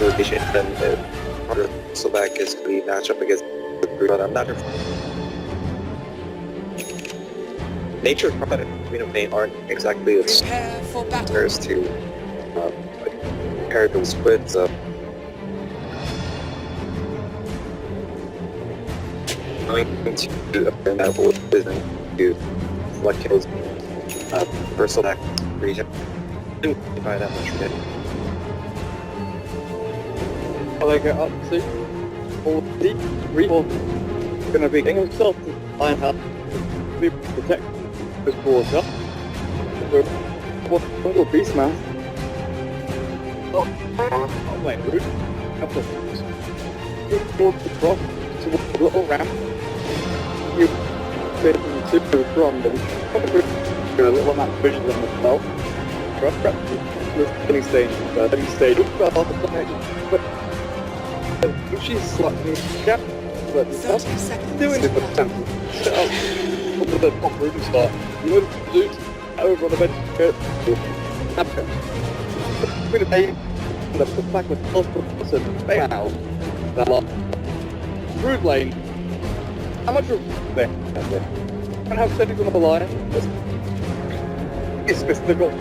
isolation, then harder so back is the matchup against the Brood, but I'm not sure. Nature Prophet and Queen of Pain aren't exactly as partners to pair those squids up. Going to a battle isn't to what kills first select region. Didn't buy that much for it. I like it up to 40 people gonna be getting himself to find how to be protect his water. What little beast man. Oh wait, rude. Couple of things. Towards the cross, towards the little ramp. You fit into the front and a little on that vision of myself. Getting stage, getting stage. But she's slightly gap. But doing it for the temple. Set up over the top room start. You would do over on the bench. Napkin. We're going to pay the put back with multiple person. Bang out. That lot. Brood lane. How much room there? And have settings on the line. It's Mr. Gold.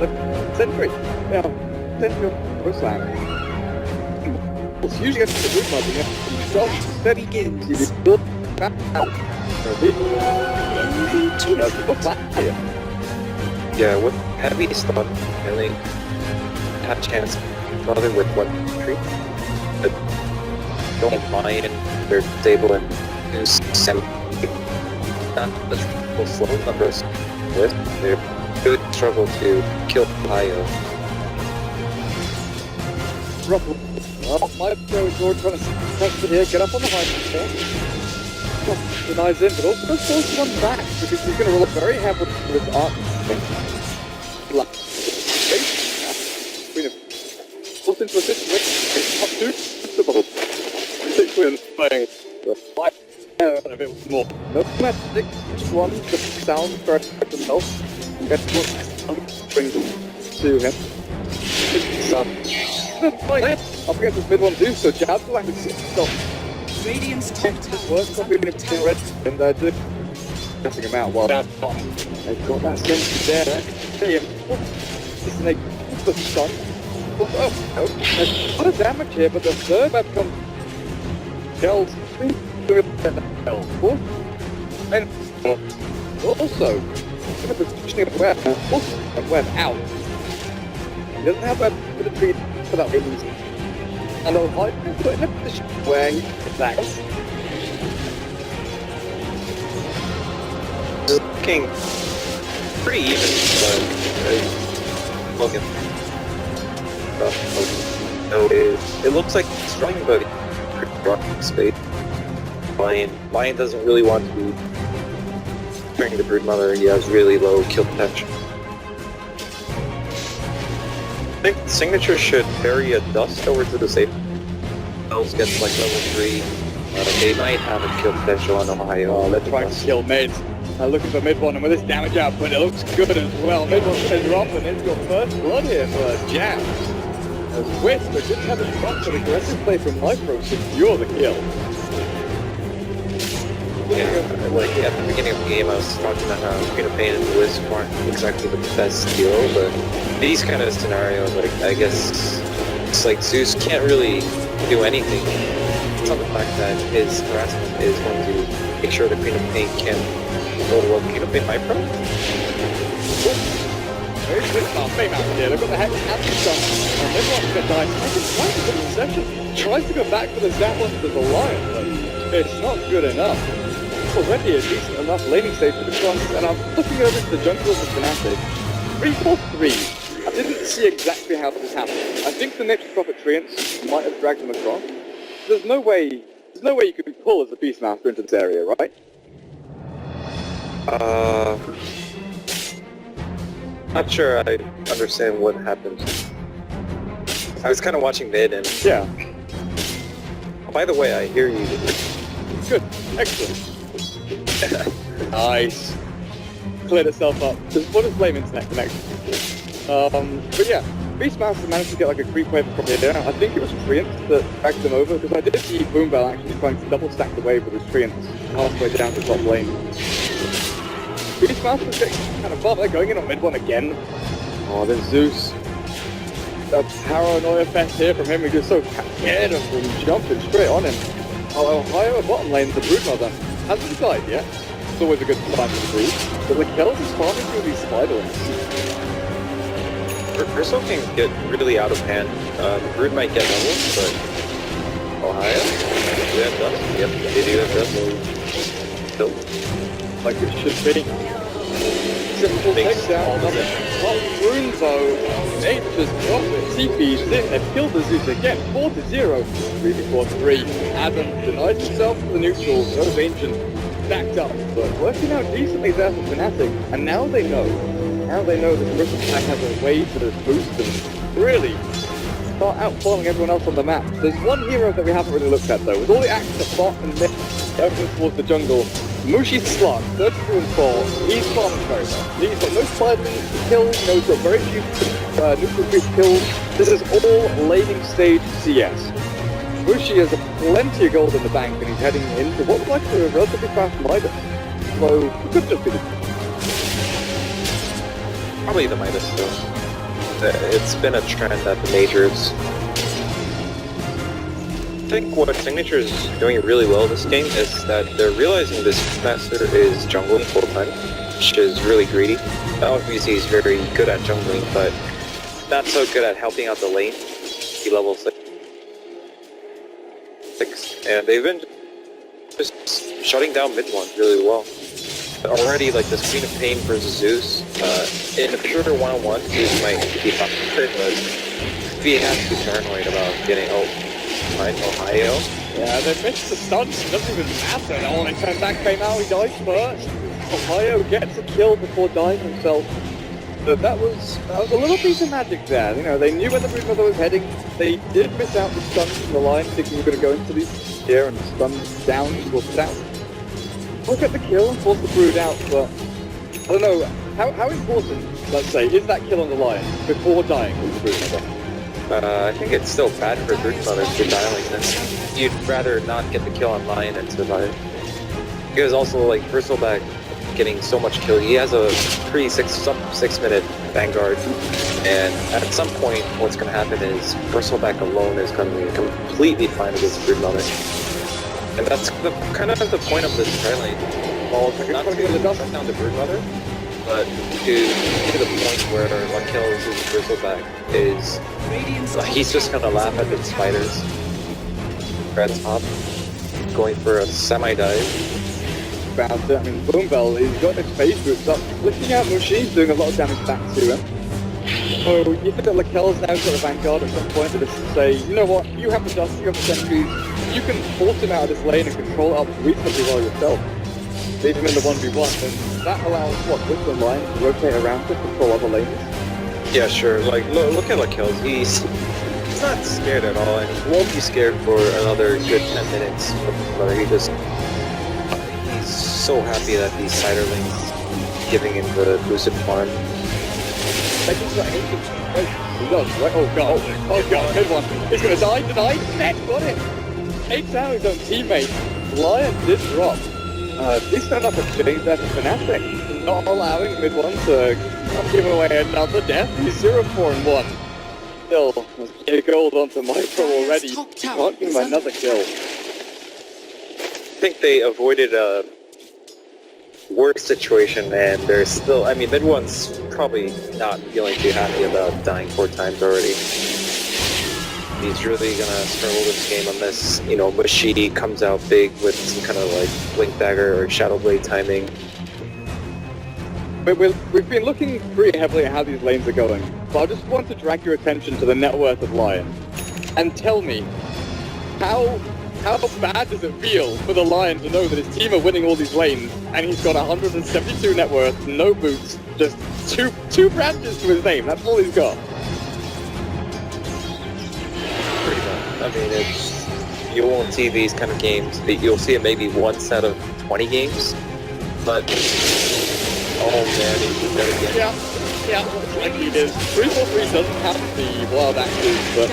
Sentry. Yeah. Sentry on the slam. It's usually against the group mobbing. So steady begins. You build back out. Yeah, with heavy stun, I only have a chance to bother with one tree. But don't mind, they're stable and do 7. Not the triple slow numbers with. They really struggle to kill Pio. Ruffle. Well, my pro is Lord trying to touch it here, get up on the high spot. Denies in, but also force one back because he's going to roll very heavily with his art. Black. Queen of. Pulls into a situation. Up to the bubble. Queen playing the fight. A bit more. No magic. Just one. The sound first himself. Get what brings him to him. Up against this mid one too, so jabs like a stop. Radiant's top Worst copy of the red, and they're just cutting him out while they've got that sense there. See him. This snake the stun. Oh, there's a lot of damage here, but the third web comes. Kills. And also, the positioning of web, also web out. He doesn't have web for the tree for that reason. And I'll put in a position where he attacks. Looking pretty even, but looking. So it looks like it's strong, but pretty rock space. Lion doesn't really want to be turning the Broodmother. He has really low kill potential. I think Signature should bury a dust over to the safe. Elves gets like level 3. They might have a kill potential on Ohio. Oh, they're trying to kill mid. Looking for mid one, and with this damage output, it looks good as well. Mid one says drop, and it's got first blood here for a jab. As Whisper didn't have a drop, but aggressive play from Micro to secure the kill. Yeah, like at the beginning of the game, I was talking about how Queen of Pain and the Wisp aren't exactly the best skill, but these kind of scenarios, like I guess it's like Zeus can't really do anything. It's not the fact that his harassment is going to make sure the Queen of Pain can go to Queen of Pain Micro. Very good fame out here. They've got the head and the stun, and everyone's going to die. Second tries to put the session, tries to go back for the zap onto the Lion, but it's not good enough. Already a decent enough laning stage for the cross, and I'm looking over to the jungle of the Fnatic. 3-4-3. I didn't see exactly how this happened. I think the next Prophet Treants might have dragged them across. There's no way you could pull as a Beastmaster into this area, right? Not sure I understand what happened. I was kind of watching mid and... Yeah. By the way, I hear you. Good. Excellent. Nice. Cleared itself up. What is Flame Internet connection? But yeah, Beastmaster managed to get like a creep wave from here. I think it was Treants that dragged them over, because I did see Boombell actually trying to double stack the wave with his Treants halfway down the top lane. Beastmaster's getting kind of buff. They're going in on mid one again. Oh, there's Zeus. That paranoia fest here from him. He just so scared of them jumping straight on him. Oh, Ohio bottom lane, the Broodmother hasn't died yet. It's always a good start for the Brood. But the Kells is farming through these spiderlings. Bristle can get really out of hand. The Brood might get levels, but Ohio? Do they have dust? Yep, they do have dust. Killed. Like it should be. Simple takedown. Top Rune though. Nate just dropped it. CP's in. They've killed the Zeus again. 4-0. 3-4-3. Adam denied himself to the neutral. No Ancient stacked up, but working out decently there for Fnatic. And now they know. Now they know that Bristol Pack has a way to boost them. Really start outfollowing everyone else on the map. There's one hero that we haven't really looked at though. With all the action at bot and mid, everything towards the jungle. Mushi's slot, 32 and 4. He's farming very well. He's got no spiderling kills, he's got very few neutral creep kills. This is all laning stage CS. Mushi has plenty of gold in the bank and he's heading into what looks like a relatively fast Midas. So it could just be the Probably the Midas still. It's been a trend at the majors. I think what Signature is doing really well this game is that they're realizing this master is jungling full time, which is really greedy. Obviously he's very good at jungling, but not so good at helping out the lane. He level 6. And they've been just shutting down mid one really well. Already, like, the Queen of Pain versus Zeus, in a pure one-on-one, Zeus might be faster, but if he has to be paranoid about getting right, Ohio. Yeah, they missed the stunts, it doesn't even matter. No, when he turned back, came out, he died first. Ohio gets a kill before dying himself. But that was a little piece of magic there. You know, they knew where the Broodmother was heading. They did miss out the stuns from the line, thinking we were going to go into these here and stun down towards south. We'll get the kill and force the Brood out, but I don't know, how important, let's say, is that kill on the line before dying with the Broodmother? I think it's still bad for Broodmother to die like this. You'd rather not get the kill on line and survive. Because also, like, Bristleback getting so much kill, he has a pretty 6 minute Vanguard, and at some point what's going to happen is Bristleback alone is going to be completely fine against Broodmother. And that's kind of the point of this tri lane. Well, not to shut down the Broodmother, but to get to the point where what kills his Bristleback is he's just gonna laugh at the spiders. Red top, going for a semi-dive. About it. I mean, Boombell, he's got his phase boots up, flicking out Mushi, he's doing a lot of damage back to him. So you think that Lakel's now got a Vanguard at some point to just say, you know what, you have the dust, you have the sentries, you can force him out of this lane and control it up reasonably well yourself. Leave him in the 1v1, and that allows, what, Brooklyn line to rotate around to control other lanes? Yeah, sure. Like, look at Lakel's. He's not scared at all, and he won't be scared for another good 10 minutes. But he's so happy that these Ciderlings giving him the boosted farm. Right? Oh god, oh god, good one. He's gonna die, denied, net, got it! Takes out his own teammate. Lion did drop. This turned up a change there for Fnatic. Not allowing mid one to give away another death. He's 0-4-1. Still, a gold onto Micro already. Can't give him another kill. I think they avoided a worse situation, and they're still, I mean, mid one's probably not feeling too happy about dying 4 times already. He's really gonna struggle this game unless, you know, Mushi comes out big with some kind of like Blink Dagger or Shadow Blade timing. We've been looking pretty heavily at how these lanes are going, but I just want to drag your attention to the net worth of Lion. And tell me, how bad does it feel for the Lion to know that his team are winning all these lanes, and he's got 172 net worth, no boots, just two branches to his name, that's all he's got. Pretty much. I mean, you won't see these kind of games. You'll see it maybe one set of 20 games, but oh man, he's got to get. Yeah. Yeah, looks like he is. 343 doesn't have the wild axes, but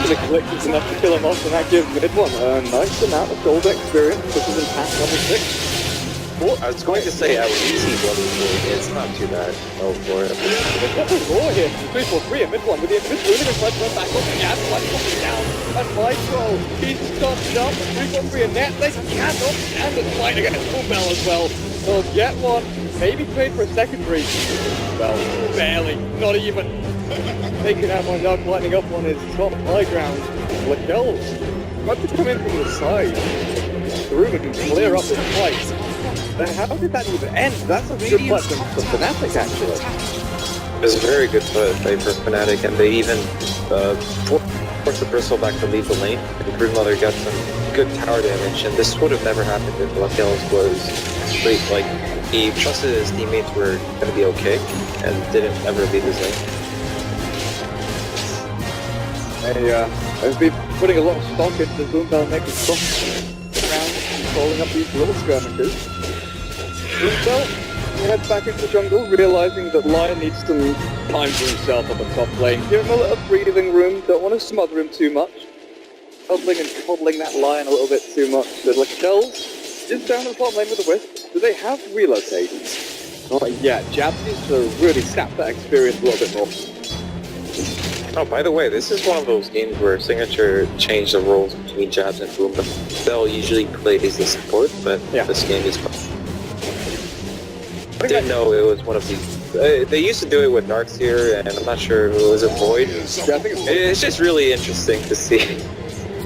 the click is enough to kill him off, and that gives mid one a nice amount of gold experience. This is in pack level 6. I was going to say I would easy level 4. It's not too bad. Oh, for it. What was more here? 343 at mid one with the Invis ruling and trying to run back up the gas, one coming down. And Micro, he's stopped up. 343 in net, they cannot stand it fight against Boombell as well. They'll get one, maybe trade for a secondary. Well, barely, not even. Taking out my Dark Lightning up on his top high ground. Lakel's about to come in from the side. Through and clear up his fight. But how did that even end? That's a good play from Fnatic, actually. It was a very good play for Fnatic, and they even forced the Bristleback to leave the lane. And Broodmother got some good tower damage, and this would have never happened if Lakel's was straight. Like, he trusted his teammates were going to be okay, and didn't ever leave his lane. I've been putting a lot of stock into the Boombell making stock around, controlling up these little skirmishes. Boombell heads back into the jungle, realizing that Lion needs some time for himself on the top lane. Give him a little breathing room, don't want to smother him too much. Cuddling and coddling that Lion a little bit too much. But Lakel's is down in the bottom lane with the Wisp. Do they have relocate? Not yet. Jabs needs to really sap that experience a little bit more. Oh, by the way, this is one of those games where Signature changed the roles between Jabs and Boombell. Bell usually plays the support, but this game is fun. I didn't know it was one of these. They used to do it with Darkseer, and I'm not sure if it was a Void. Yeah, I think it's just really interesting to see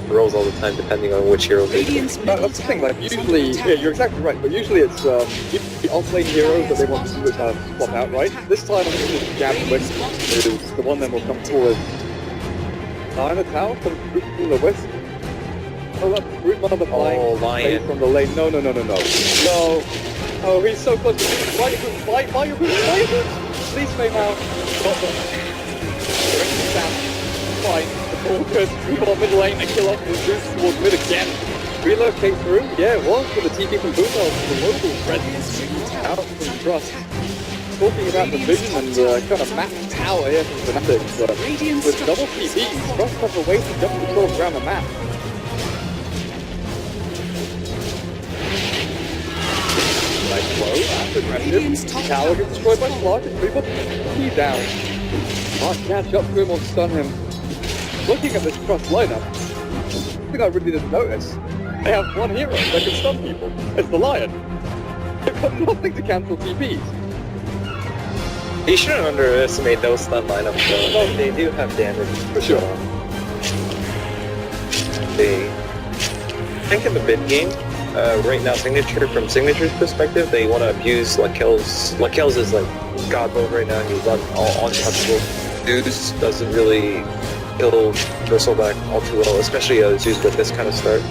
roles all the time, depending on which hero they do. That's the thing, like, usually, yeah, you're exactly right, but usually it's the off-lane heroes that they want to swap out, right? This time, I think it's Jab Wisp is the one that will come forward. In the tower from the Wisp. Oh, that's Broodmother flying Lion. From the lane. No. No. Oh, he's so close to fly your boots. Please fame out. Got them. Fine. The ball goes through our mid lane and kill off the Zeus towards mid again. Relocate through? Yeah, it was with the TP from Boombell, the local Presents out from Trust. Talking about the vision and kind of map power here from Fnatic, but with double TPs, Trust have a way to jump themselves around the map. Nice flow, that's aggressive. Tower gets destroyed by Clark and 3 down. Can't catch up to him or stun him. Looking at this Trust lineup, I think I really didn't notice. They have one hero that can stun people. It's the Lion. They've got nothing to cancel TPs. You shouldn't underestimate those stun lineups, though. No, they do have damage. For sure. I think in the mid game, right now, from Signature's perspective, they want to abuse Lakel's. Lakel's is like God mode right now. He's untouchable. Zeus doesn't really kill Bristleback all too well, especially Zeus with this kind of start.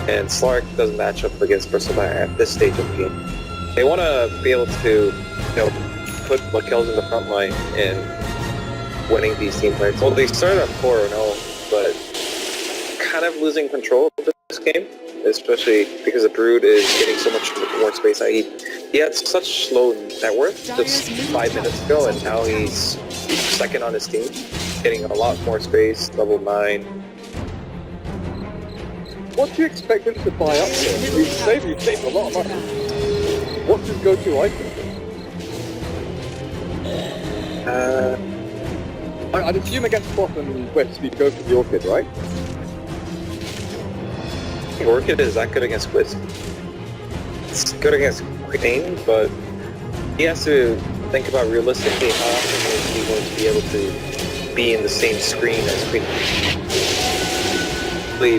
And Slark doesn't match up against Bristleback at this stage of the game. They want to be able to, put Lakel's in the front line in winning these team fights. Well, they started up 4-0, but kind of losing control of this game, especially because the Brood is getting so much more space. He had such slow net worth just 5 minutes ago, and now he's second on his team, getting a lot more space, level 9. What do you expect him to buy up here? He's saved a lot of money. What's his go-to item? I'd assume against Bot and Wisp you'd go for the Orchid, right? Orchid is that good against Wisp. It's good against Queen, but he has to think about realistically how often is he going to be able to be in the same screen as Queen.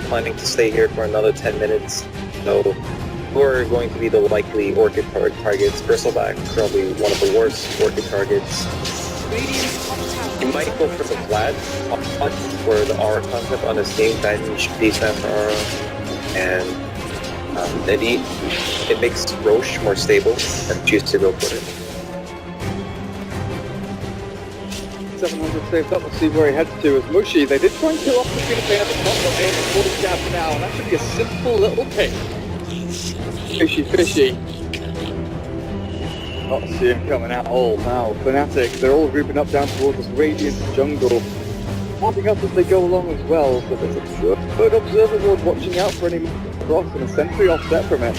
Planning to stay here for another 10 minutes, so who are going to be the likely Orchid targets? Bristleback, probably one of the worst Orchid targets. You might go for the Vlad for the aura concept on his team, then you should descend for aura. And it makes Roche more stable and choose to go for it. 700 saved up, we'll see where he heads to as Mushi. They did try and kill off the Peter Pan at the top, but they have 40 jabs now, and that should be a simple little pick. Fishy. Not see him coming out all now. Fnatic, they're all grouping up down towards this Radiant jungle. Popping up as they go along as well, but there's a good observer board watching out for any cross and a sentry offset from it.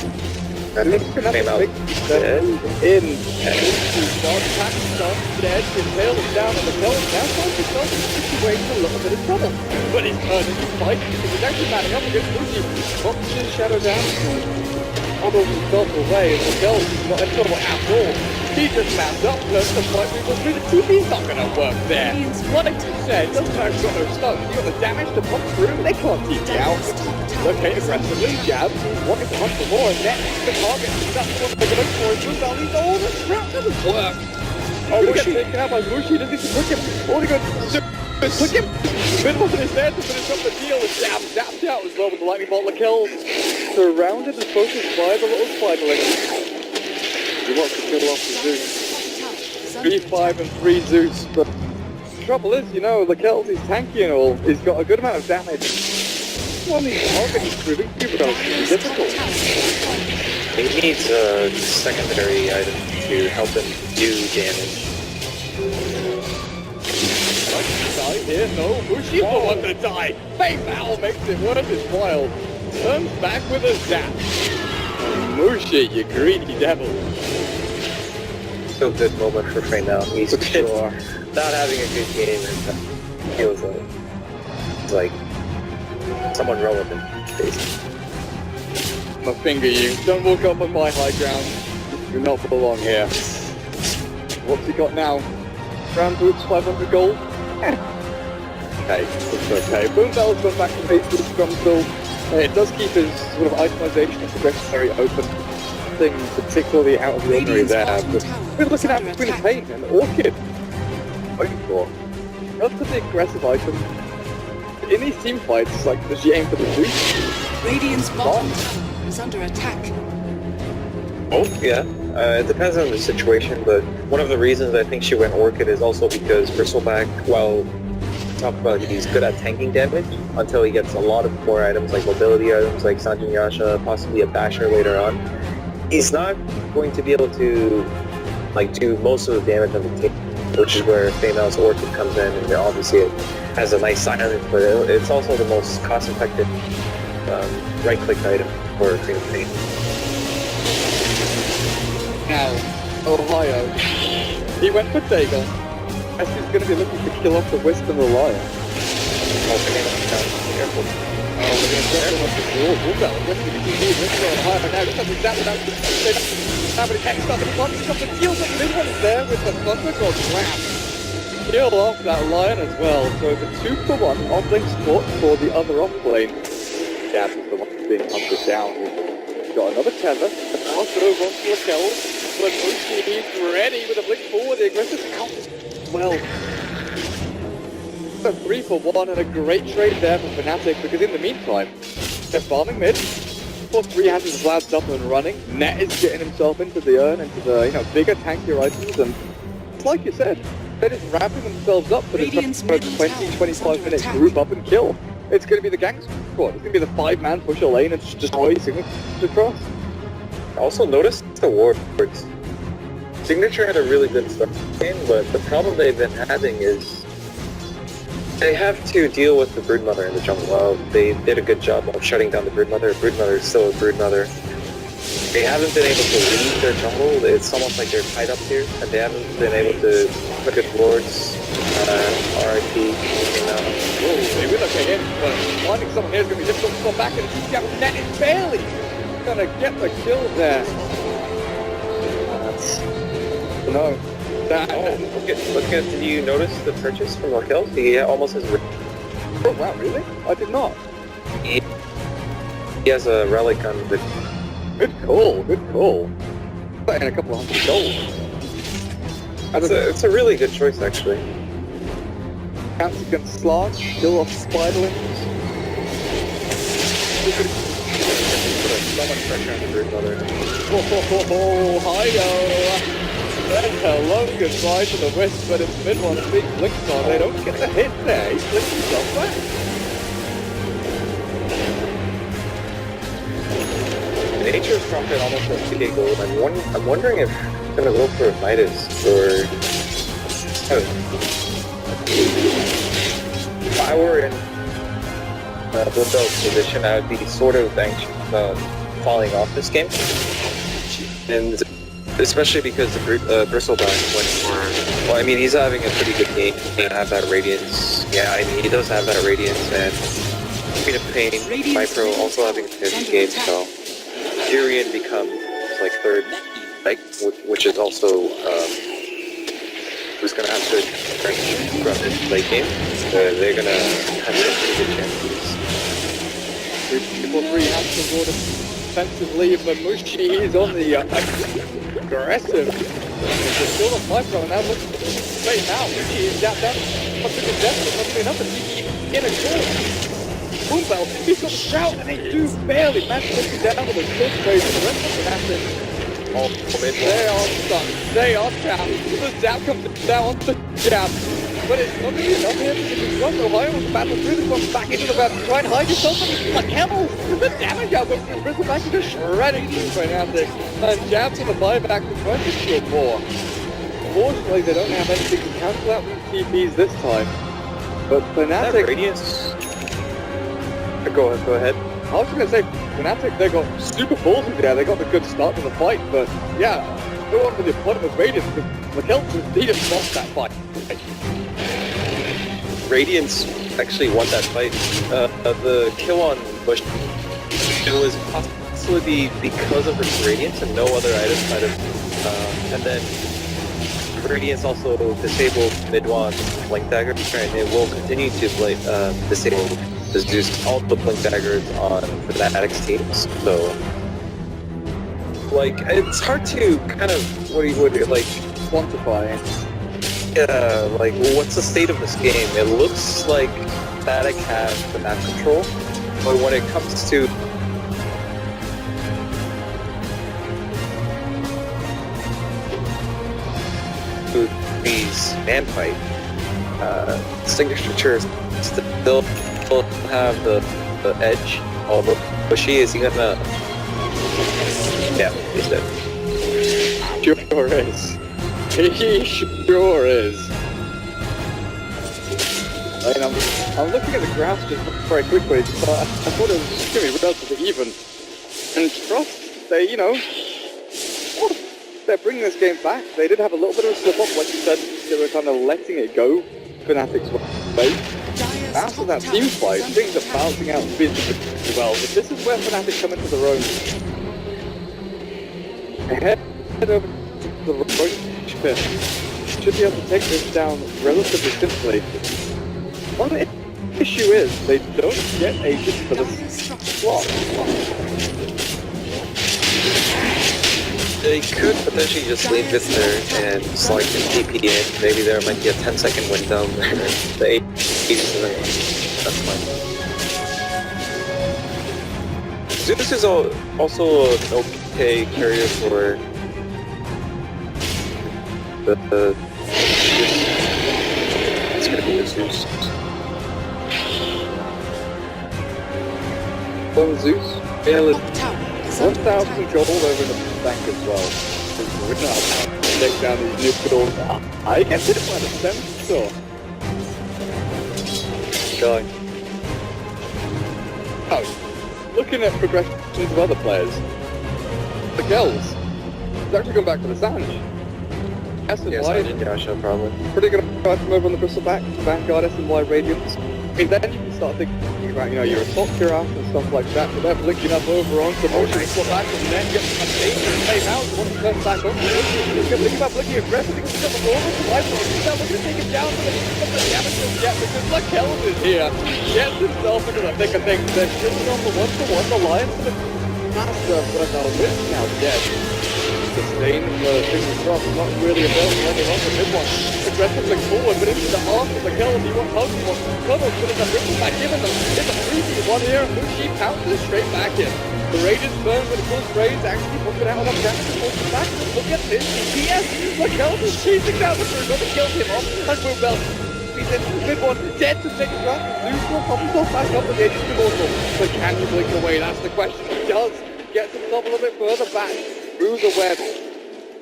And it came out dead. In. Start attacking, start dead, impale him down on the kill. Now finds himself in a situation a little bit of trouble. But he's turning his fight because he's actually matting up against Lucy. Boxes his shadow down. Models himself away as the kill is not in trouble at all. He just mapped up, learns the fight we go through. The TP's not going to work there. Like you said, doesn't matter if you've got no stuns. You've got the damage to pump through, they can't TP out. Okay, aggressively, jab, wanting to hunt for more, and that's the target. That's what they're going for. It's just only all the trap doesn't work. Oh, we get taken out by Mushi, doesn't need to push him. All they got to do is push him. Midwalker is there to finish up the deal, and jab zapped out as well with the lightning bolt of kills. Surrounded and focused by the little spiderling. He wants to kill off the Zeus. 3-5 and 3 Zeus, but the trouble is, you know, Lakel's is tanky and all. He's got a good amount of damage. One of these targets is proving to be relatively difficult. He needs a secondary item to help him do damage. Die here, no, Mushi's the one to die. Fake Owl makes it worth his while. Turns back with a zap. Mushi, you greedy devil. So good moment for Frey now. He's sure not having a good game and feels like someone relevant, basically. My finger you. Don't walk up on my high ground. You do not belong here. What's he got now? Brown boots, 500 gold? Okay, it's okay. Boom Bell's gone back to base with the scrum still. It does keep his sort of itemization and progression very open. Nothing particularly out of the ordinary there, but we're looking at between Pain and Orchid. Waiting for relatively aggressive item. In these team fights, like, does she aim for the boost? Radiant's bottom tower is under attack. Oh, yeah. It depends on the situation, but one of the reasons I think she went Orchid is also because Bristleback, while talk about he's good at tanking damage until he gets a lot of core items like mobility items like Sanjin Yasha, possibly a basher later on, he's not going to be able to like do most of the damage on the team, which is where Famal's Orchid comes in, and obviously it has a nice silence, but it's also the most cost-effective right-click item for Queen of Pain. Now, Ohio. He went for Dagon. As he's going to be looking to kill off the Wisp and the Lion. Oh, careful. Oh, we're going to get him off the wall. Bullbell, Wisp and the Wisp on Ohio now. This doesn't exactly how many attacks start to block. He's got the deal, but this one's there with the Thunder God Slam. Kill off that Lion as well. So the 2-for-1 off-lane support for the other off-lane. Gab is the one that's being hunted down. He's got another tether. Cross over onto Raquel. But Mushi is ready with a blink forward. The aggressive out. Well, a 3-for-1 and a great trade there for Fnatic, because in the meantime, they're farming mid. For 3 hands Vlad's up and running. Net is getting himself into the urn, into the bigger, tankier items, and it's like you said, they're just wrapping themselves up for this 20-25 minute group up and kill. It's going to be the gang squad. It's going to be the 5-man push a lane and just destroy Signature across. Also notice the wards. Signature had a really good start game, but the problem they've been having is they have to deal with the Broodmother in the jungle. Well, they did a good job of shutting down the Broodmother. Broodmother is still a Broodmother. They haven't been able to leave their jungle. It's almost like they're tied up here, and they haven't been able to put good wards. RIP. Whoa, they will okay in, but finding someone here is going to be difficult to come back, and it's got Net is barely going to get the kill there. No. Look at, did you notice the purchase from Raquel? He almost has... Oh wow, really? I did not. He has a relic on the... Good call, good call. Putting a couple of hundred gold. It's a really good choice, actually. Counts against Slark, kill off Spiderlings. So much pressure on the Broodmother. Oh, hi-yo! Then hello, goodbye to the Wisp, but it's mid one big blinks on. They don't get the hit there. He flicks himself back. Nature's dropped it almost at 2k gold. I'm wondering if gonna go for Midas or... If I were in Blue Belt's position, I would be sort of anxious about falling off this game. And especially because the Bristleback went for... Well, I mean, he's having a pretty good game. He doesn't have that Radiance. Yeah, I mean, he does have that Radiance, and Queen of Pain, Vipro also having a good game, so Tyrion becomes like third, like, which is also who's gonna have good strength throughout this late game. They're gonna have some pretty good chances. People three has to go defensively, but Mushi is on the aggressive. There's still a Vipro, and now look straight now. Mushi is down, but the desperate must be enough to keep in a goal. Boom Bell, he's got a shout, and they do barely manage to get down with a good trade. The rest of the Fnatic. Oh, they are stuck. They are trapped. The zap comes down on the jab. But it's not going to be enough here because you run so high on the battle through this one back into the battle. Try and hide yourself from the camel. The damage out of the Bristleback is just shredding through Fnatic. And jabs on the buyback to try to shield more. Fortunately, they don't have anything to cancel out with TPs this time. But Fnatic... Radiance? Go ahead. I was going to say, Fnatic, they got super ballsy there. They got a good start to the fight, but yeah, go on for the opponent with Radiance because Mikkelsen, he just lost that fight. Radiance actually won that fight. The kill on Bush, it was possibly because of her Radiance and no other items might have, and then Radiance also disabled Midwan's Blink Dagger, and it will continue to disable the Zeus all the Blink Daggers on Fnatic's teams, so like it's hard to kind of what do you like Quantify. like what's the state of this game? It looks like Fnatic has the map control, but when it comes to these man fight, Signature still have the edge, although Bushy is he gonna... Yeah, he's dead. Sure is. He sure is. I mean, I'm looking at the graphs just very quickly, but I thought it was going to be relatively even. And Trust, they, you know, they're bringing this game back. They did have a little bit of a slip up, like you said, they were kind of letting it go, Fnatic's way. After that team fight, things are bouncing out physically well, but this is where Fnatic come into their own. Head over to the roach pit. Should be able to take this down relatively simply. One issue is, they don't get agents for the slot. They could potentially just leave this there and slide the TP in. Maybe there might be a 10-second window where the agents are there. That's fine. Zeus is also an okay carrier for the it's gonna be the Zeus. One Zeus, Gale is 1,000 gold over in the bank as well. We're not take down these new gold. I guess it by the 7th store. Going. Oh, looking at progressions of other players. The Gels. He's actually gone back to the Sanj. Yes, Yasha probably. Pretty good item over on the Bristleback, Vanguard, SNY Radiance. I mean, then you can start thinking about, you know, your assault cure and stuff like that, but they're blinking up over on promotion, swap back and then get a dangerous save out, once he turns back on, he's going to think about blinking aggressively, he's got the ball on the Viper, he's now looking to take him down, but he's got the damage yet, because Lakel is here, gets himself into the thick of things, they're shooting on the 1-for-1, the Lions for the master, but now Wiz now dead. Sustain, fingers crossed, not really available any longer. Mid one aggressively forward, but into the arms of the kill. He wants Hug, he wants Cuddles, but it's a ripple back in, and it's a 3v1 here, and Mushi pounces straight back in. The Raiders burn with a full sprays, actually puts it out on the damage and pulls it back. Look at this, DPS, Lakel is chasing down the first one to kill him off, and Bell. He's in mid one, dead to take a run. Zeus will pop himself back up with the edge of the mortal. But can you blink away? That's the question. He does. Gets himself a little bit further back. Through the web.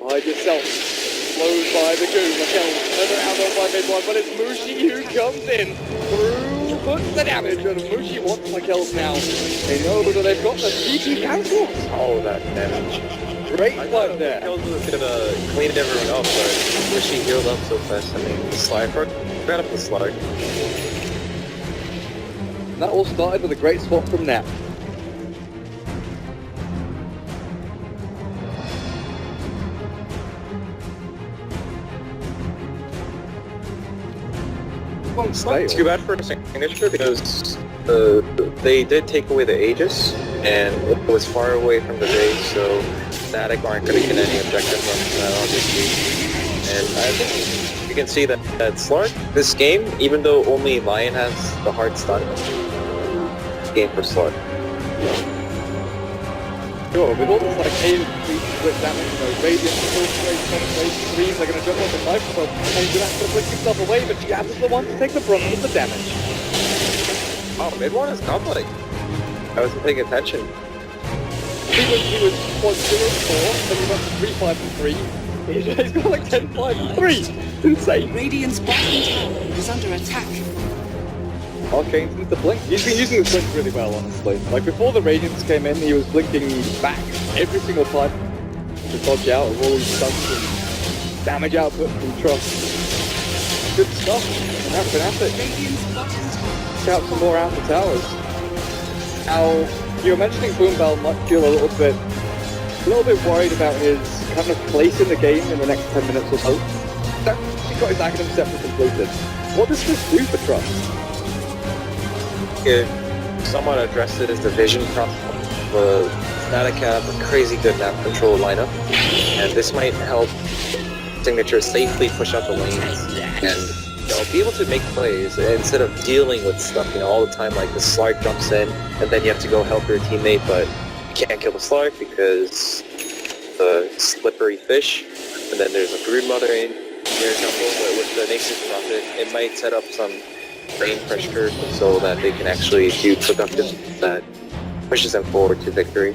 Hide yourself. Slowed by the goo. Mikel turned around on by mid one, but it's Mushi who comes in. Through puts the damage, and Mushi wants Mikel's now. They know that they've got the CP cancel. Oh, that damage. Great fight there. Mikel was gonna clean everyone up, but Mushi healed up so fast. I mean, Slide forgot up the Slide. And that all started with a great swap from Nap. It's not too bad for a signature because they did take away the Aegis, and it was far away from the base, so Fnatic aren't going to get any objective from that, obviously. And I think you can see that Slark, this game, even though only Lion has the hard stun, game for Slark. Sure, with all this like A and B split damage, you know, Radiant, full straight, straight, threes, they're going to jump off the microphone, and he's going to have to flick himself away, but Jazz is the one to take the brunt of the damage. Oh, mid one is godlike. I wasn't paying attention. He was 0-4, then he went to 3-5 and 3. He's got like 10-5 and 3. It's insane. Radiant's bottom tower is under attack. Arcane seems to blink. He's been using the blink really well, honestly. Like before the Radiance came in, he was blinking back every single time to dodge out of all these stunts and damage output from Trust. Good stuff. And that's Fnatic. Radiant's bottom tower. Check out some more outer towers. Now, you were mentioning Boombell might feel a little bit worried about his kind of place in the game in the next 10 minutes or so. He got his Aghanim Scepter completed. What does this do for Trust? It somewhat addresses the vision problem. The Fnatic have a crazy good map control lineup, and this might help Signature safely push out the lanes and be able to make plays instead of dealing with stuff all the time. Like the Slark jumps in, and then you have to go help your teammate, but you can't kill the Slark because the slippery fish, and then there's a Broodmother in your jungle. But with the Nexus Prophet, it might set up some lane pressure so that they can actually do productive that pushes them forward to victory.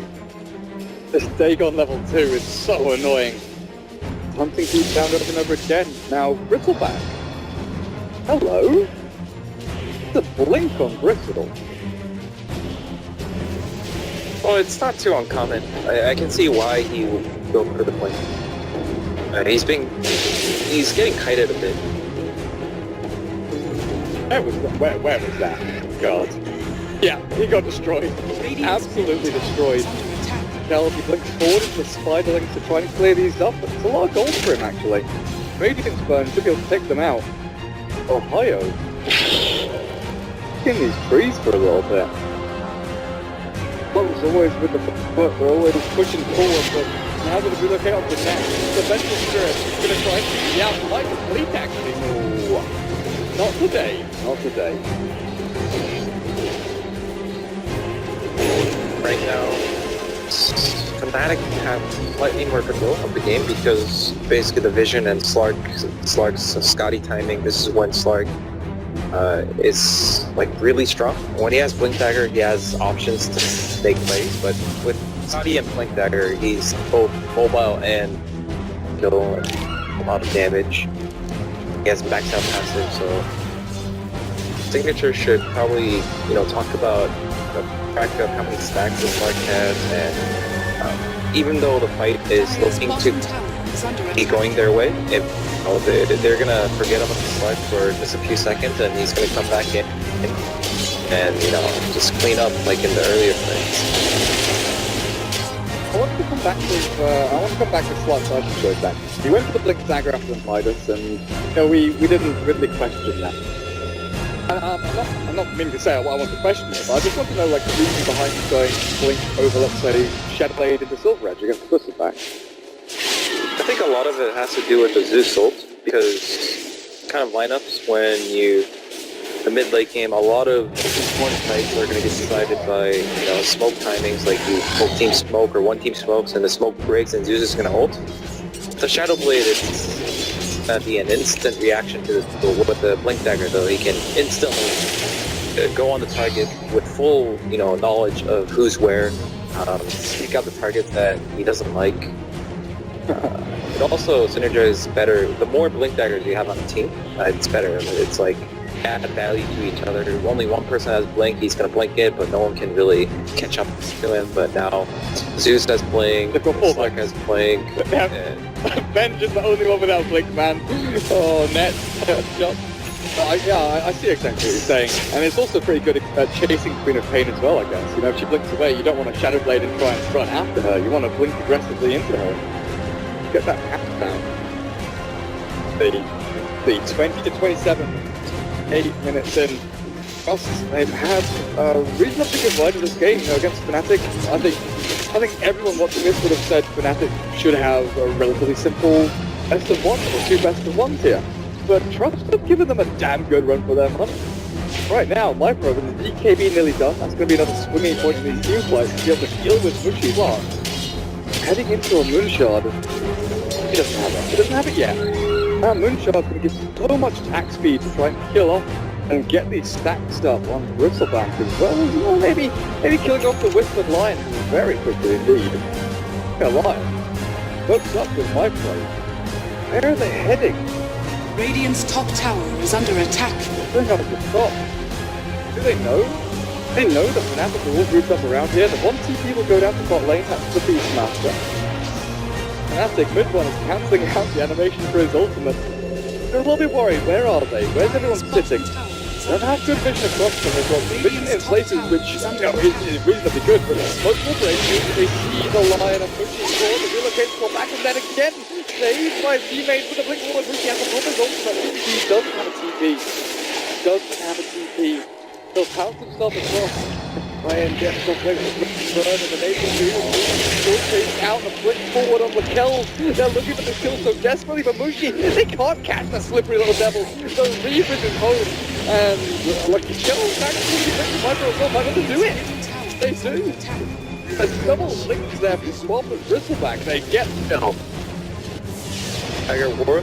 This Dagon level 2 is so annoying. Hunting keeps down over and over again. Now, Bristleback. Hello? It's a blink on Bristle. Well, it's not too uncommon. I can see why he would go for the blink. He's getting kited a bit. Where was that? God. Yeah, he got destroyed. Absolutely destroyed. Now he blinks forward into the spiderlings to try and clear these up. It's a lot of gold for him, actually. Radiant's burn should be able to take them out. Ohio. In these trees for a little bit. Close always with the foot, they're always pushing forward, but now that we look out for next, the Vengeful Spirit is going to try and be out like the fleet, actually. No. Not today. Not today. Right now, Fnatic have slightly more control of the game because basically the vision and Slark's Scotty timing, this is when Slark is like really strong. When he has Blink Dagger, he has options to make plays, but with Scotty and Blink Dagger, he's both mobile and deal a lot of damage. He has maxed out passive, so Signature should probably, talk about the fact of how many stacks this Slark has, and even though the fight is looking to be going their way, they're gonna forget about the Slark for just a few seconds, and he's gonna come back in and just clean up like in the earlier fights. I want to come back to Slark's item choice back. He went for the Blink Dagger after Midas, and we didn't really question that. I'm not meaning to say what I want to question it, but I just want to know the reason behind going Blink over, let's say, Shadowblade into Silver Edge against Bristleback. I think a lot of it has to do with the Zeus ult, because kind of lineups when the mid late game, a lot of important fights are going to get decided by smoke timings, like both teams smoke or one team smokes and the smoke breaks and Zeus is going to ult. The Shadowblade is going to be an instant reaction to with the Blink Dagger, though. He can instantly go on the target with full knowledge of who's where, take out the targets that he doesn't like. also Synergia is better. The more blink daggers you have on the team, it's better. It's like add value to each other. Only one person has blink, he's gonna blink it, but no one can really catch up to him. But now Zeus has blink, Slark has blink. Ben's just the only one without blink, man. Oh, net shot. Yeah, I see exactly what you're saying, and it's also pretty good at chasing Queen of Pain as well, I guess. You know, if she blinks away, you don't want to Shadow Blade and try and run after her. You want to blink aggressively into her. Get that pass down. The 20 to 27, 8 minutes in. They've had a reasonably good ride in this game, you know, against Fnatic. I think everyone watching this would have said Fnatic should have a relatively simple best of one or two best of ones here. But Trust have given them a damn good run for their money. Right now, MyPro with the DKB nearly done. That's going to be another swinging point in these team fights to be able to deal with Mushi War. Heading into a Moonshard. He doesn't have it. He doesn't have it yet. That Moonshard's going to give so much attack speed to try and kill off and get these stacks up on Bristleback as well. You know, maybe killing off the Whispered Lion very quickly indeed. A Lion. Hooks up with MyPro. Where are they heading? Radiant's top tower is under attack. They're not at the top. Do they know? They know that Fnatic are all grouped up around here. The 1TP will go down to bot lane, that's the Beastmaster. Fnatic mid one is cancelling out the animation for his ultimate. They're a little bit worried. Where are they? Where's everyone sitting? They don't have good vision across them. They've got vision in places which, you know, is reasonably good, but smoke corporation, they see the Lion and pushing forward, the relocates for back and then again. Saved by teammates with a blink forward. Mushi has to pop his ultimate. He doesn't have a TP. He'll pounce himself across. Try and get some place to burn and enable to chase out and flick forward on the kills. They're looking for the kill so desperately, but Mushi, they can't catch that slippery little devil. The Reaver is home. And lucky kills actually might be able to do it. They do. A double links there for Swamp and Bristleback. They get no. Tiger War.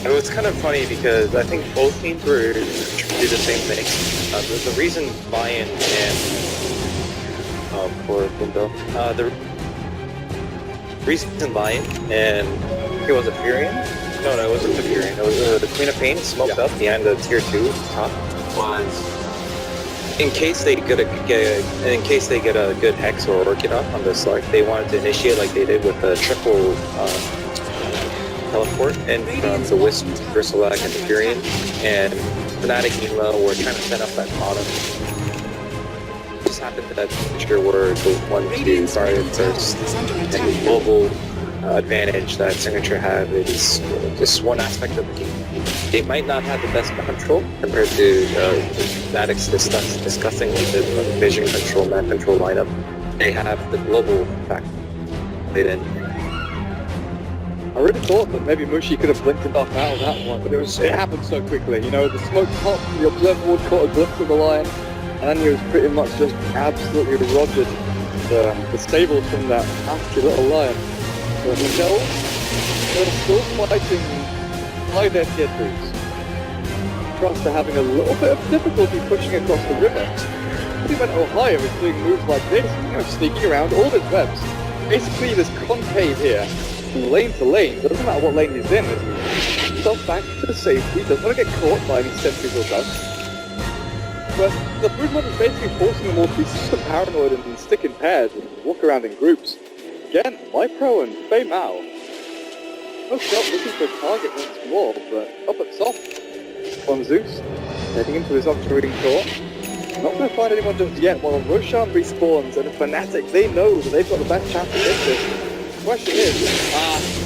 It was kind of funny because I think both teams were trying to do the same thing. The reason Lion and the reason Lion and it was a Furion. No, it wasn't the Furion. It was the Queen of Pain smoked up behind the tier 2 top. Was in case they get a good Hex or Orchid off on this, like they wanted to initiate like they did with the triple teleport and from the Wisp, Bristleback, and the Furion, and Fnatic Nemo were trying to set up that bottom. It just happened that Signature were the one to fire first, and the global advantage that Signature have is just one aspect of the game. They might not have the best control compared to Fnatic's discussingly the vision control, map control lineup. They have the global factor played in. I really thought that maybe Mushi could have blinked it off out of that one, but it happened so quickly. You know, the smoke popped, the observer would caught a glimpse of the Lion, and then he was pretty much just absolutely rogered the stables from that nasty little Lion. But Michelle, they're still fighting by their tier 2s. Trust are having a little bit of difficulty pushing across the river. Even Ohio is doing moves like this, you know, sneaking around all his webs. Basically, this concave here, lane to lane, doesn't matter what lane he's in, he's himself back to safety, doesn't want to get caught by any sentries or guns. But the movement is basically forcing them all to be super paranoid and stick in pairs and walk around in groups. Again, MyPro and Fei Mao. No shot looking for a target once more, but up at top, on Zeus, heading into his Octarine core. Not going to find anyone just yet, while Roshan respawns and Fnatic, they know that they've got the best chance to get this. The question is,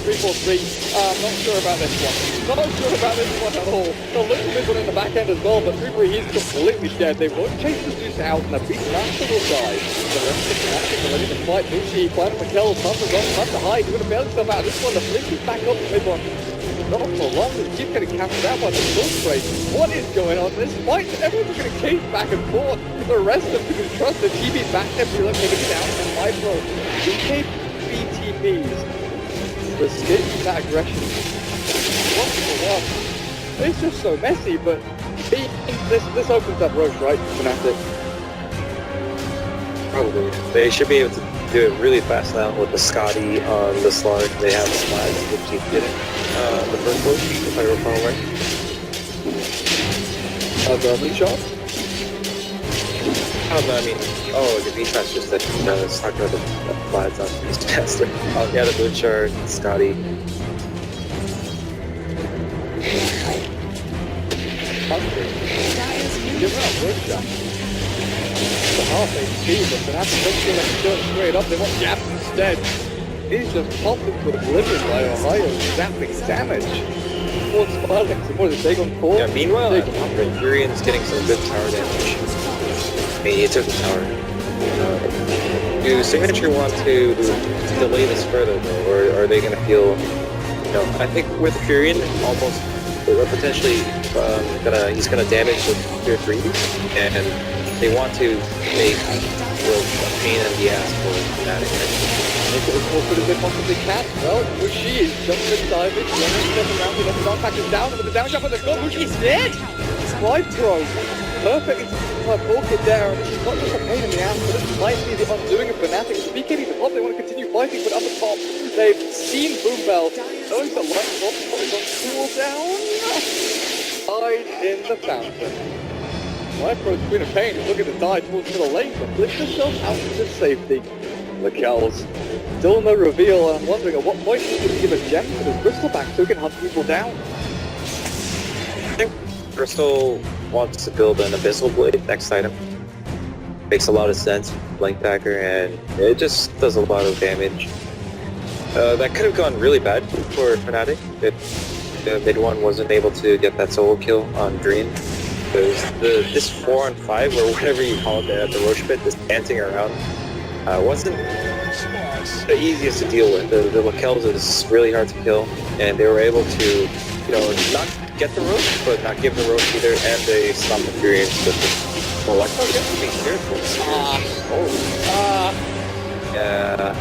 3-4-3, I'm not sure about this one. Not sure about this one at all. They'll look for this one in the back end as well, but 3-3, he's completely dead. They won't chase the Zeus out, and the Beastmaster will die. The rest of Fnatic are ready to fight Mushi, planning to kill, Thunder's on, time to hide. He's going to bail himself out. This one, the Blink is back up to mid-one. Not for long, they keep getting captured out by the Soul Spray. What is going on in this fight? Everyone's going to chase back and forth. The rest of them can trust the TB back there, relocating it out, and MyPro. BTPs to escape from that aggression. Once for one. It's just so messy, but this opens up Roche, right, Fnatic? Probably. They should be able to do it really fast now with the Scotty on the Slark. They have slides which keep getting the first push, if I recall right. The lead shot? Oh, no, I mean, the V-Shot's just that it's talking about the slides on his faster. Oh, yeah, the Blue Shark, Scotty. Give her a good shot. The half HP, but the Fnatic don't feel like it's going straight up. They want Jab instead. He's just popped into oblivion by Ohio, zapping damage. More Sparlings, and what does they go on core? Yeah, meanwhile, Furion's getting some good tower damage. I mean, he took the tower. Do Signature want to delay this further, though, or are they going to feel... I think with Furion, almost potentially he's gonna damage with tier 3, and they want to make a pain in the ass for Fnatic. Make it as awkward as they possibly can. Well, Mushi is jumping inside it, running around, he lets the knockback is down, with the down jump on the gun, Mushi's dead! Slide throw, perfect into her pocket there, and she's not just a pain in the ass, but it might be the undoing of Fnatic. BKB's up, they want to continue fighting, but up the top, they've seen Boom Bell, knowing that light drop is on cooldown. Hide in the fountain. Lypro's Queen of Pain is looking to die towards middle lane, but flips herself out to safety. The Kells. Still no reveal, and I'm wondering at what point he could give a gem for his Bristleback so he can hunt people down. I think Bristol wants to build an Abyssal Blade next item. Makes a lot of sense, Blank Dagger, and it just does a lot of damage. That could have gone really bad for Fnatic if the mid one wasn't able to get that solo kill on Dream. Because this 4-on-5, or whatever you call it at the Roche pit, this dancing around, wasn't the easiest to deal with. The Lakels is really hard to kill, and they were able to, not get the Roche, but not give the Roche either, and they stopped the Furions with it. Well, I thought you have to be careful. Yeah.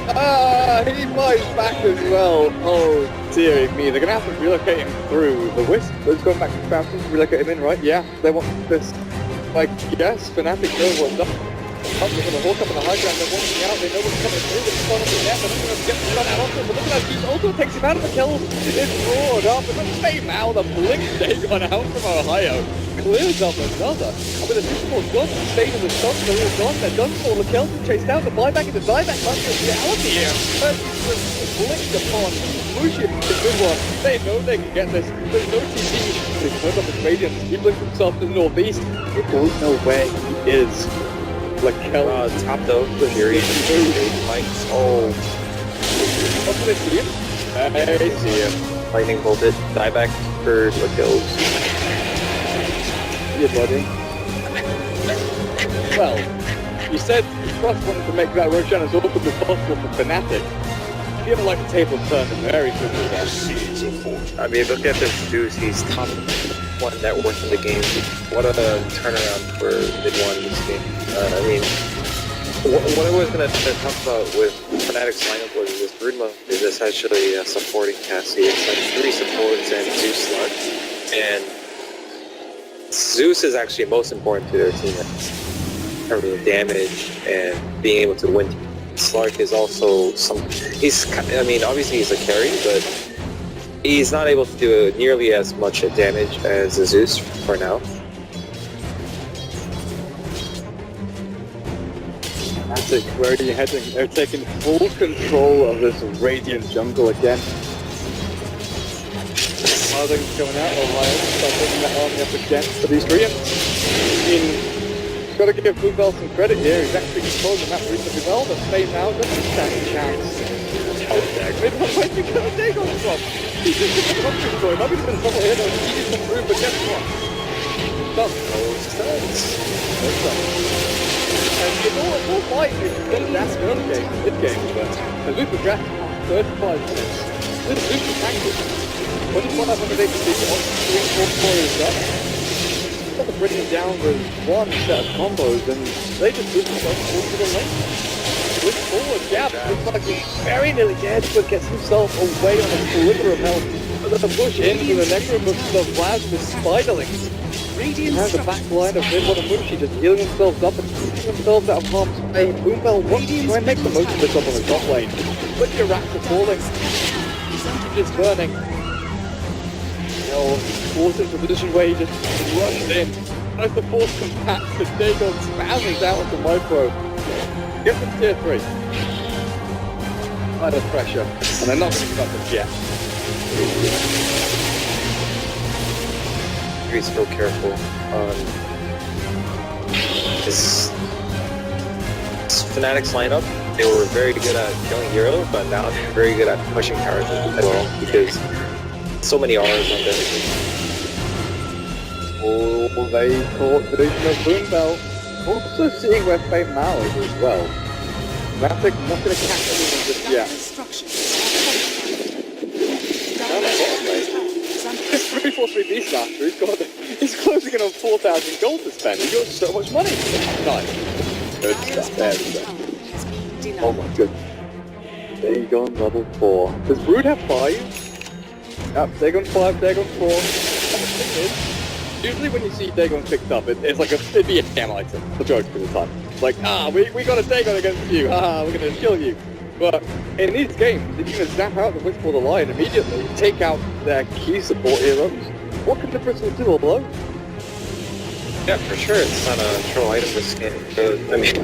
He buys back as well. Oh, dear me. They're going to have to relocate him through the Wisp. They're just going back to the fountain to relocate him in, right? Yeah, they want this. I guess Fnatic know what's up. They're going to walk up on the high ground. They're walking out. They know what's coming through. They're going to net. They're not going to get the shot out of them. But look at that. He also takes him out of the kills. It's roared up. But the same now, the blink Dagon out from Ohio clears up another. With a super gun, stayed in the shots, they're all gone. They're done for. Lakelton chased down the buyback, and the dieback might be a reality here. He's blinked upon. Mushi is a good one. They know they can get this. There's no TP. They turned up his radiance. He blinked himself to the northeast. You don't know where he is. Lakelton. Top though, Fury. Oh. What's this to you? Hey, see him. Lightning bolted. Dieback for the kills. Yeah, buddy. Well, you said you trust wanted to make that Roshan as awkward as possible for Fnatic. I feel like the table turned very quickly there. I mean, look at this Zeus. He's top 1 net worth in the game. What a turnaround for mid 1 this game. I mean, what I was going to talk about with Fnatic's lineup was this Brood mode is essentially a supporting Cassie. It's like 3 supports and 2 slugs. And Zeus is actually most important to their team in terms of damage and being able to win. Slark is also obviously he's a carry, but he's not able to do nearly as much damage as Zeus for now. Fnatic, where are you heading? They're taking full control of this Radiant jungle again. Things coming out, Ohio, start taking that army up again for these Koreans. Got to give Blue Bell some credit here, he's actually controlled the map reasonably well, but Faye now doesn't stand a chance. Mid-one, where's he got a Dagon from? He's just looking up to him, might be a bit of trouble here, though, he needs some room, but guess what? Done. And it's all fight is going to last early game, mid-game, but as we progress 35 minutes, this is super tactical. 2500 HP on 3-4 warriors up. Got to bring it down with one set of combos, and they just move themselves towards the lane. With forward gap, looks like he's very nearly dead, but gets himself away on a sliver of health. the push into the necro of the plasma spiderlings. Radiant Behind the back line of Midwan and Mushi just healing themselves up and keeping themselves out of harm's way. Boombell wants to try and make the most of this up on the top lane. But your rats are falling. Just burning. Forced into a position where he just rushed in. As the force compacts, the Dagon spasms out into Micro. Get them tier 3. Under pressure. And they're not going to cut this yet. He's real careful on this Fnatic's lineup. They were very good at killing heroes, but now they're very good at pushing towers as well because so many R's on them. Oh, they caught the vision of Boombell. Also seeing where Fame Mao is as well. Fnatic not going to catch anyone just yet. This 343 Beastmaster, he's closing in on 4,000 gold to spend. He got so much money. Nice. Good stuff. There we go. Oh my goodness. Dagon level 4. Does Brood have 5? Yep, Dagon 5, Dagon 4. Usually when you see Dagon picked up, it's like it'd be a scam item. Majority of the time. It's like, we got a Dagon against you. We're gonna kill you. But in these games, they're gonna zap out the Whisper of the Lion immediately, take out their key support heroes. What can the Bristle do alone? Yeah, for sure, it's not a troll item this game. I mean,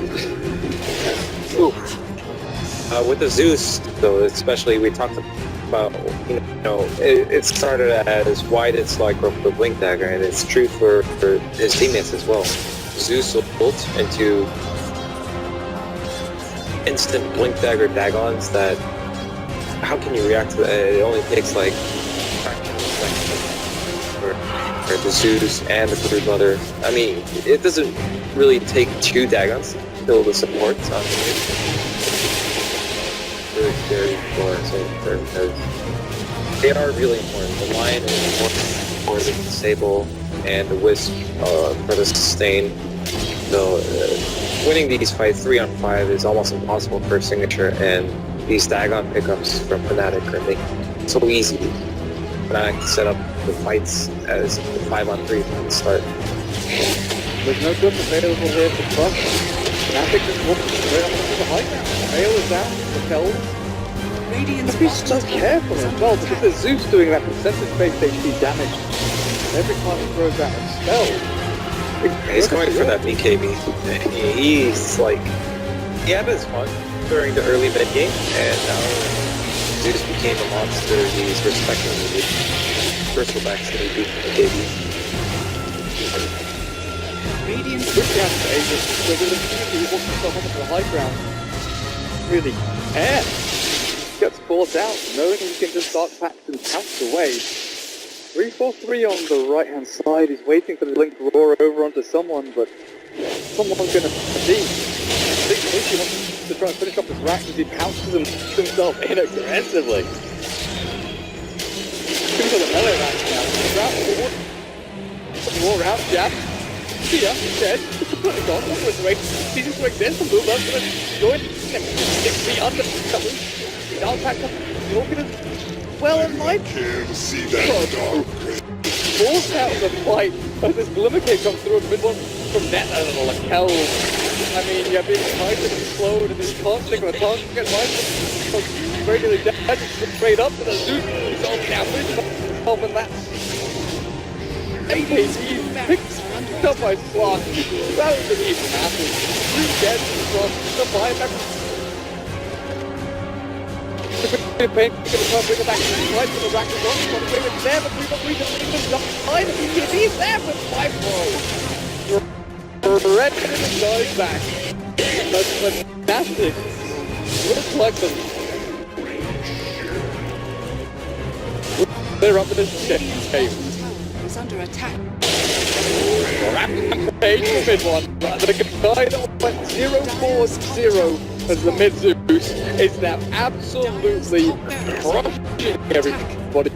with the Zeus, though, especially we talked about, it started as why did Sly go for the Blink Dagger, and it's true for his teammates as well. Zeus will ult into instant Blink Dagger Dagons that, how can you react to that? It only takes like fractions of seconds for the Zeus and the Brood Mother. I mean, it doesn't really take 2 Dagons to kill the supports on the mid. Really scary for because they are really important. The Lion is important for the Sable and the Wisp for the sustain. So winning these fights 3-on-5 is almost impossible for Signature, and these Dagon pickups from Fnatic are making it so easy for Fnatic to set up the fights as 5-on-3 from the start. There's no good available here for Trump. Fnatic just walks straight up into the high ground. Veil is out, Raquel. Radiant's Be so careful as well, because there's Zeus doing that percentage-based HP damage every time he throws out a spell. He's going for that BKB. He's like, he had his fun during the early mid game, and now Zeus became a monster. He's respecting the first go back to the BKB. Radiant's Which has to aim it, so there's a he walks himself up to the high ground. Really care. Gets forced out, knowing he can just start packs and pounce away. 3-4-3 on the right hand side. He's waiting for the link to roar over onto someone, but someone's gonna see. I think Mushi wants to try and finish off his rack as he pounces himself in aggressively. He's got a melee rack now. Route forward. More route jab. Yeah, he's dead. Put it on. He's just like this. The move up. Join him. 6 feet under. Down pack up. You're gonna. Well, in my forced out of the fight as this Glimmer Cave comes through and mid-one from net and a Lakel. I mean, yeah, being tight and slowed and this contact on the target get right regularly dead, straight up to the Zeus. He's on the average and that's MP. He picks up by Slot. That was an even massive. 3 dead from the buyback. Pain, going to try and bring it back to the side for the rack as well. He's going to bring it there, but 3-4-3 just bring them behind him. He's there with 5-4. Red and the guy's back. That's fantastic. Looks like them. They're up in this game. is under attack. Rampage for mid-one. The guy that went 0-4-0 as the mid-Zeus is now absolutely crushing everybody.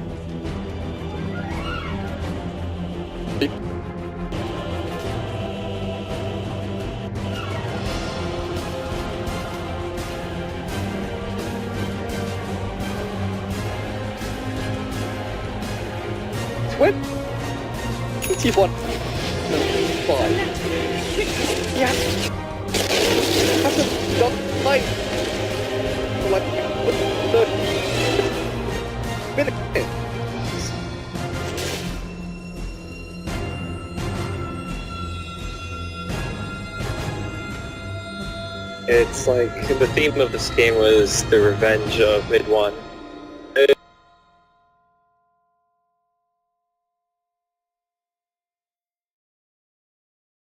21 5. Yeah. Hasn't done like 30 minutes. It's like the theme of this game was the revenge of mid one.